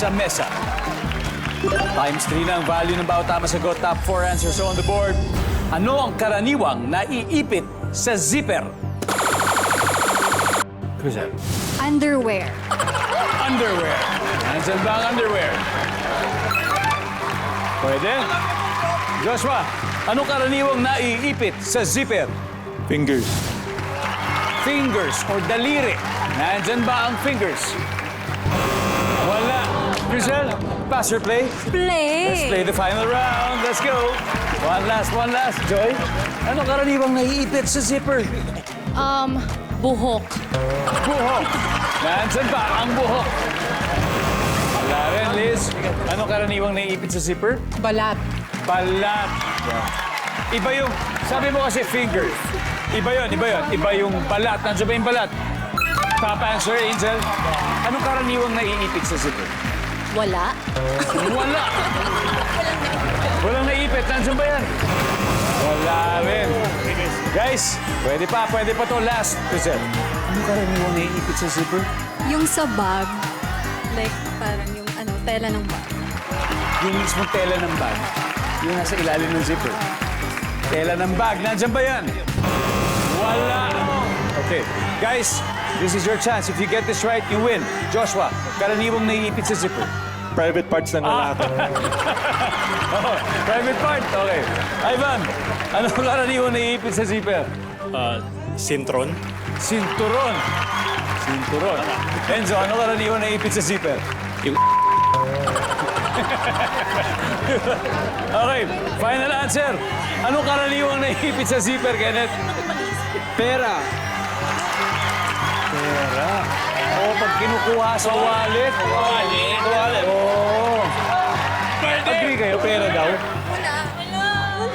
sa mesa. Times 3 na ang value ng bawat tama sagot. Top 4 answers on the board. Ano ang karaniwang naiipit sa zipper? Crystal. Underwear. Underwear. Nandyan ba ang underwear? Pwede? Joshua, ano karaniwang naiipit sa zipper? Fingers. Fingers or daliri. Nandyan ba ang fingers? Wala. Crystal, pass or play? Let's play the final round. Let's go. One last. Joy, ano karaniwang naiipit sa zipper? Buhok. Buhok. Nandyan ba ang buhok? Wala rin, Liz. Ano karaniwang naiipit sa zipper? Balat. Balat. Iba yung, sabi mo kasi fingers. Iba yun. Iba yung balat. Nandiyan ba yung balat? Top answer, Angel. Anong karaniwang naiipit sa zipper? Wala. Wala. Walang naiipit. Nandiyan ba yan? Wala rin. Guys, pwede pa to. Last. Crystal, anong karaniwang naiipit sa zipper? Yung sa bag. Like, parang yung tela ng bag. Yung mismong tela ng bag. Yung nasa ilalim ng zipper. Tela ng bag. Nandiyan ba yan? Wala. Okay. Guys, this is your chance. If you get this right, you win. Joshua, karaniwang naiipit sa zipper. Private parts ng lalaki. Oh, private part. Okay. Ivan, ano karaniwang naiipit sa zipper? Sintron. Sinturon. Enzo, ano karaniwang naiipit sa zipper? Yung Okay, final answer. Anong karaniwang naiipit sa zipper, Kenneth? pera. Pera. Oo, pag kinukuha sa wallet. Wallet. Oo. Agree kayo, pera daw?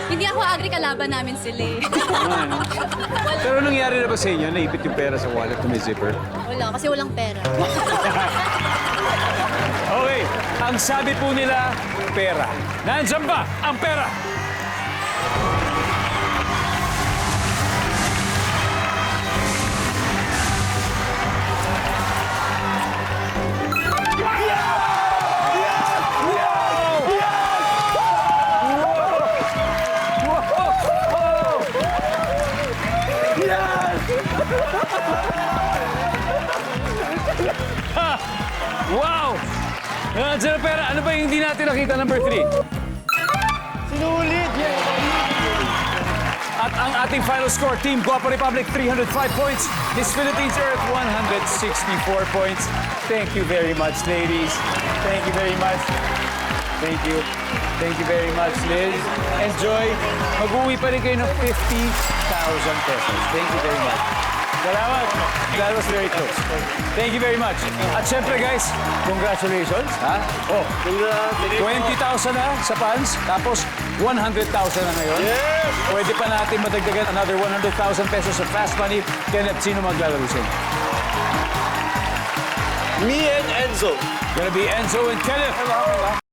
Hindi ako agree, kalaban namin sila eh. Pero nangyari na ba sa inyo, naipit yung pera sa wallet na may zipper? Wala, kasi walang pera. Okay, ang sabi po nila, pera. Nandiyan ba ang pera? Wow! Nandiyan ang pera. Ano ba yung hindi natin nakita, number 3? Sinulit! At ang ating final score, Team Guapa Republic, 305 points. Miss Philippines Earth, 164 points. Thank you very much, ladies. Thank you very much. Thank you. Thank you very much, Liz. Enjoy. Mag-uwi pa rin kayo ng 50,000 pesos. Thank you very much. Salamat. That was very close. Thank you very much. At syempre, guys, congratulations. Ha? Oh, 20,000 na sa funds, tapos 100,000 na ngayon. Yes! Pwede pa natin madagdagan another 100,000 pesos sa fast money. Kenneth, sino maglalaro sa'yo? Me and Enzo. Gonna be Enzo and Kenneth.